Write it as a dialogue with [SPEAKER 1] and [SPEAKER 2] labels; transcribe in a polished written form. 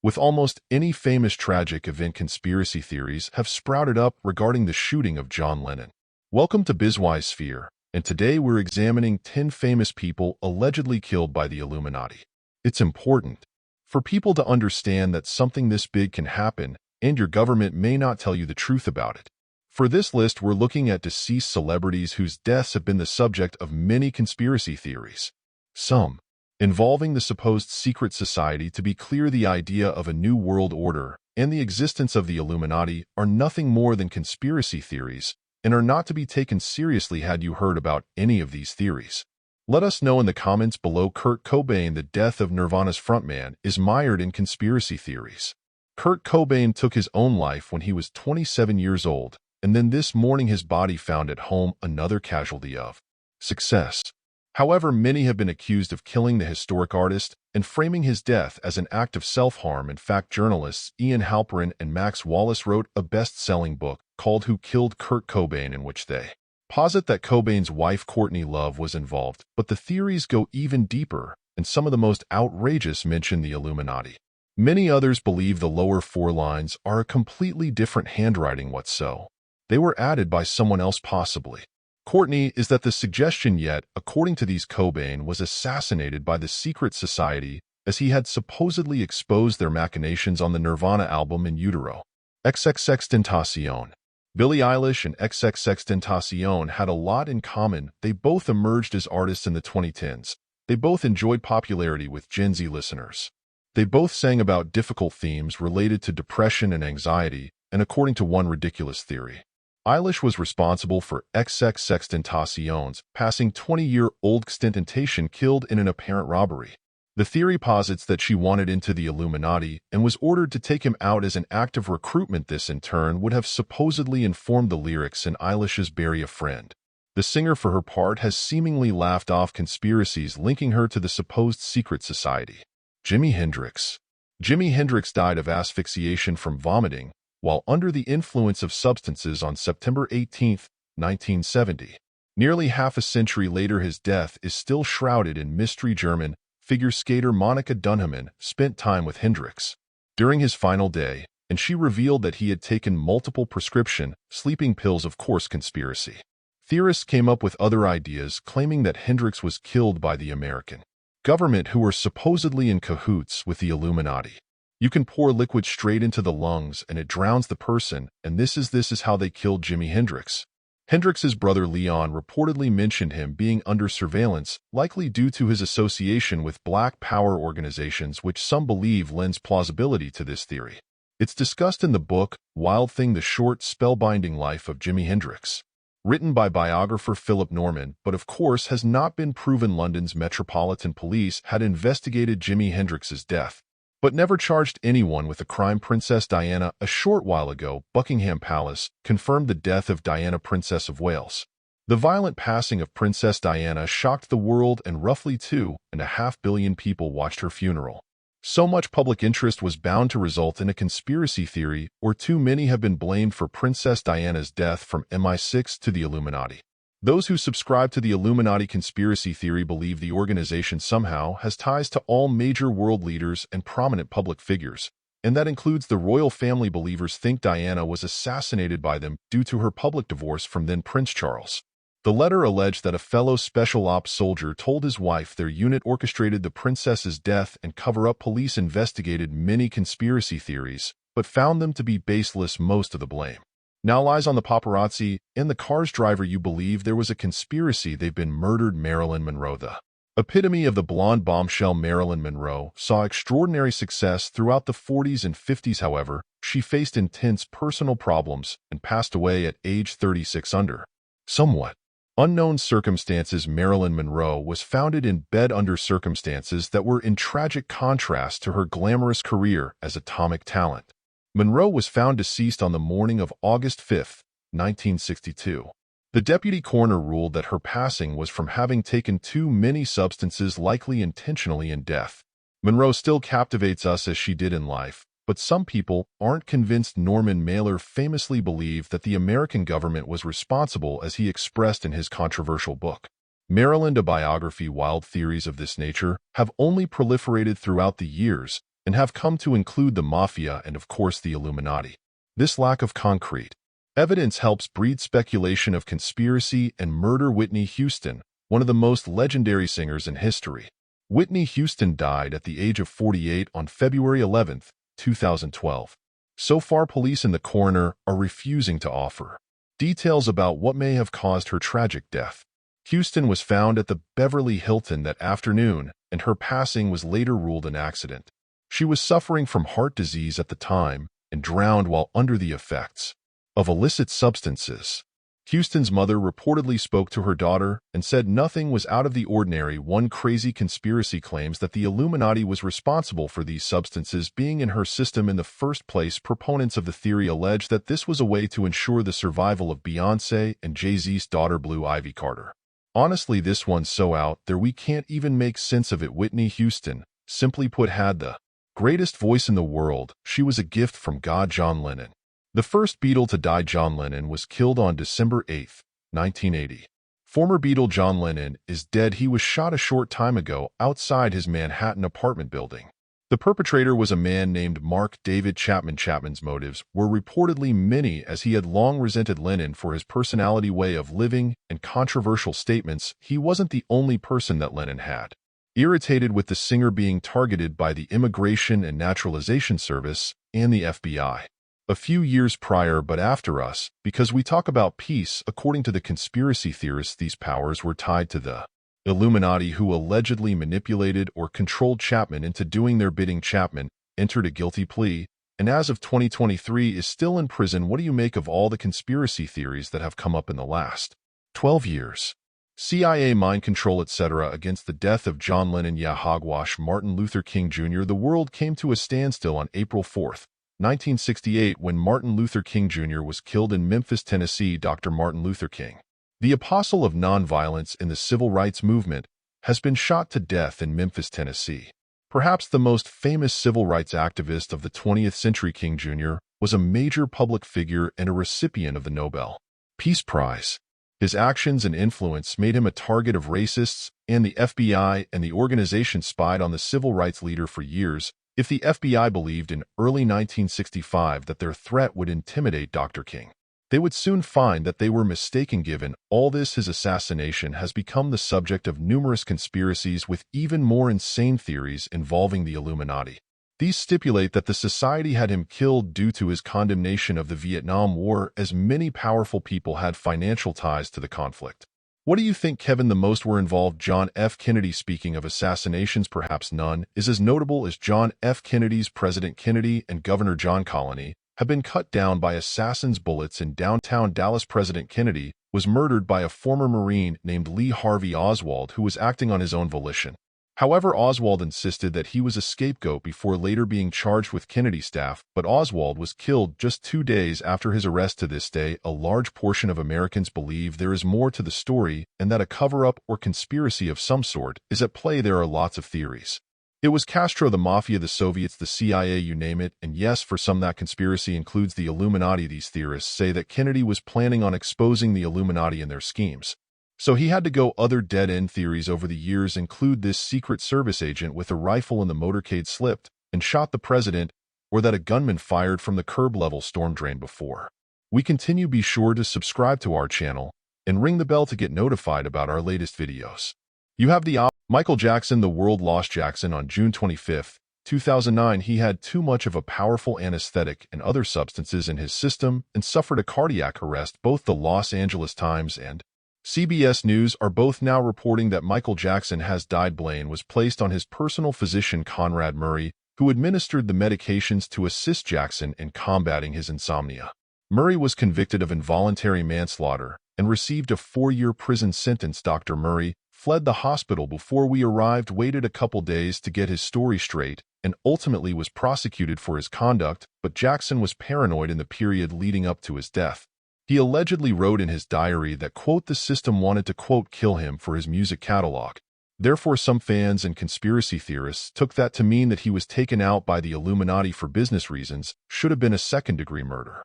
[SPEAKER 1] With almost any famous tragic event, conspiracy theories have sprouted up regarding the shooting of John Lennon. Welcome to Bizwise Sphere, and today we're examining 10 famous people allegedly killed by the Illuminati. It's important for people to understand that something this big can happen, and your government may not tell you the truth about it. For this list, we're looking at deceased celebrities whose deaths have been the subject of many conspiracy theories. Some involving the supposed secret society. To be clear, the idea of a new world order and the existence of the Illuminati are nothing more than conspiracy theories and are not to be taken seriously. Had you heard about any of these theories? Let us know in the comments below. Kurt Cobain, the death of Nirvana's frontman, is mired in conspiracy theories. Kurt Cobain took his own life when he was 27 years old, and then this morning his body found at home, another casualty of success. However, many have been accused of killing the historic artist and framing his death as an act of self-harm. In fact, journalists Ian Halperin and Max Wallace wrote a best-selling book called Who Killed Kurt Cobain, in which they posit that Cobain's wife Courtney Love was involved, but the theories go even deeper, and some of the most outrageous mention the Illuminati. Many others believe the lower four lines are a completely different handwriting. What so? They were added by someone else, possibly Courtney. Is that the suggestion? Yet, according to these, Cobain was assassinated by the secret society as he had supposedly exposed their machinations on the Nirvana album In Utero. XXXTentacion. Billie Eilish and XXXTentacion had a lot in common. They both emerged as artists in the 2010s. They both enjoyed popularity with Gen Z listeners. They both sang about difficult themes related to depression and anxiety, and according to one ridiculous theory, Eilish was responsible for XXXTentacion's passing 20-year-old XXXTentacion killed in an apparent robbery. The theory posits that she wanted into the Illuminati and was ordered to take him out as an act of recruitment. This in turn would have supposedly informed the lyrics in Eilish's Bury a Friend. The singer, for her part, has seemingly laughed off conspiracies linking her to the supposed secret society. Jimi Hendrix. Jimi Hendrix died of asphyxiation from vomiting while under the influence of substances on September 18, 1970. Nearly half a century later, his death is still shrouded in mystery. German figure skater Monika Dunhamen spent time with Hendrix during his final day, and she revealed that he had taken multiple prescription sleeping pills. Of course, conspiracy theorists came up with other ideas, claiming that Hendrix was killed by the American government, who were supposedly in cahoots with the Illuminati. You can pour liquid straight into the lungs and it drowns the person, and this is how they killed Jimi Hendrix. Hendrix's brother Leon reportedly mentioned him being under surveillance, likely due to his association with Black Power organizations, which some believe lends plausibility to this theory. It's discussed in the book Wild Thing: The Short, Spellbinding Life of Jimi Hendrix, written by biographer Philip Norman, but of course has not been proven. London's Metropolitan Police had investigated Jimi Hendrix's death, but never charged anyone with the crime. Princess Diana. A short while ago, Buckingham Palace confirmed the death of Diana, Princess of Wales. The violent passing of Princess Diana shocked the world, and roughly 2.5 billion people watched her funeral. So much public interest was bound to result in a conspiracy theory, or too many have been blamed for Princess Diana's death, from MI6 to the Illuminati. Those who subscribe to the Illuminati conspiracy theory believe the organization somehow has ties to all major world leaders and prominent public figures, and that includes the royal family. Believers think Diana was assassinated by them due to her public divorce from then Prince Charles. The letter alleged that a fellow special ops soldier told his wife their unit orchestrated the princess's death and cover-up. Police investigated many conspiracy theories, but found them to be baseless. Most of the blame now lies on the paparazzi and the car's driver. You believe there was a conspiracy they've been murdered. Marilyn Monroe. The epitome of the blonde bombshell, Marilyn Monroe saw extraordinary success throughout the 40s and 50s. However, she faced intense personal problems and passed away at age 36 under somewhat unknown circumstances. Marilyn Monroe was found in bed under circumstances that were in tragic contrast to her glamorous career as atomic talent. Monroe was found deceased on the morning of August 5, 1962. The deputy coroner ruled that her passing was from having taken too many substances, likely intentionally, in death. Monroe still captivates us as she did in life, but some people aren't convinced. Norman Mailer famously believed that the American government was responsible, as he expressed in his controversial book, Maryland, a biography. Wild theories of this nature have only proliferated throughout the years, and have come to include the Mafia and, of course, the Illuminati. This lack of concrete evidence helps breed speculation of conspiracy and murder. Whitney Houston, one of the most legendary singers in history. Whitney Houston died at the age of 48 on February 11, 2012. So far, police and the coroner are refusing to offer details about what may have caused her tragic death. Houston was found at the Beverly Hilton that afternoon, and her passing was later ruled an accident. She was suffering from heart disease at the time and drowned while under the effects of illicit substances. Houston's mother reportedly spoke to her daughter and said nothing was out of the ordinary. One crazy conspiracy claims that the Illuminati was responsible for these substances being in her system in the first place. Proponents of the theory allege that this was a way to ensure the survival of Beyoncé and Jay-Z's daughter Blue Ivy Carter. Honestly, this one's so out there we can't even make sense of it. Whitney Houston, simply put, had the greatest voice in the world. She was a gift from God. John Lennon, the first Beatle to die. John Lennon was killed on December 8, 1980. Former Beatle John Lennon is dead. He was shot a short time ago outside his Manhattan apartment building. The perpetrator was a man named Mark David Chapman. Chapman's motives were reportedly many, as he had long resented Lennon for his personality, way of living, and controversial statements. He wasn't the only person that Lennon had irritated with the singer being targeted by the Immigration and Naturalization Service and the FBI. A few years prior, but after us, because we talk about peace. According to the conspiracy theorists, these powers were tied to the Illuminati, who allegedly manipulated or controlled Chapman into doing their bidding. Chapman entered a guilty plea, and as of 2023 is still in prison. What do you make of all the conspiracy theories that have come up in the last 12 years? CIA mind control, etc. against the death of John Lennon. Yeah, hogwash. Martin Luther King Jr. The world came to a standstill on April 4, 1968, when Martin Luther King Jr. was killed in Memphis, Tennessee. Dr. Martin Luther King, the apostle of nonviolence in the civil rights movement, has been shot to death in Memphis, Tennessee. Perhaps the most famous civil rights activist of the 20th century, King Jr. was a major public figure and a recipient of the Nobel Peace Prize. His actions and influence made him a target of racists, and the FBI and the organization spied on the civil rights leader for years. If the FBI believed in early 1965 that their threat would intimidate Dr. King, they would soon find that they were mistaken. Given all this, his assassination has become the subject of numerous conspiracies, with even more insane theories involving the Illuminati. These stipulate that the society had him killed due to his condemnation of the Vietnam War, as many powerful people had financial ties to the conflict. What do you think, Kevin? The most were involved. John F. Kennedy. Speaking of assassinations, perhaps none is as notable as John F. Kennedy's. President Kennedy and Governor John Colony have been cut down by assassins' bullets in downtown Dallas. President Kennedy was murdered by a former Marine named Lee Harvey Oswald, who was acting on his own volition. However, Oswald insisted that he was a scapegoat before later being charged with Kennedy's staff, but Oswald was killed just 2 days after his arrest. To this day, a large portion of Americans believe there is more to the story and that a cover-up or conspiracy of some sort is at play. There are lots of theories. It was Castro, the Mafia, the Soviets, the CIA, you name it, and yes, for some that conspiracy includes the Illuminati. These theorists say that Kennedy was planning on exposing the Illuminati and their schemes, so he had to go. Other dead-end theories over the years include this Secret Service agent with a rifle in the motorcade slipped and shot the president, or that a gunman fired from the curb-level storm drain. Before we continue, be sure to subscribe to our channel and ring the bell to get notified about our latest videos. You have the Michael Jackson. The world lost Jackson on June 25, 2009. He had too much of a powerful anesthetic and other substances in his system and suffered a cardiac arrest. Both the Los Angeles Times and CBS News are both now reporting that Michael Jackson has died. Blame was placed on his personal physician Conrad Murray, who administered the medications to assist Jackson in combating his insomnia. Murray was convicted of involuntary manslaughter and received a 4-year prison sentence. Dr. Murray fled the hospital before we arrived, waited a couple days to get his story straight, and ultimately was prosecuted for his conduct, but Jackson was paranoid in the period leading up to his death. He allegedly wrote in his diary that, quote, the system wanted to, quote, kill him for his music catalog. Therefore, some fans and conspiracy theorists took that to mean that he was taken out by the Illuminati for business reasons. Should have been a second-degree murder.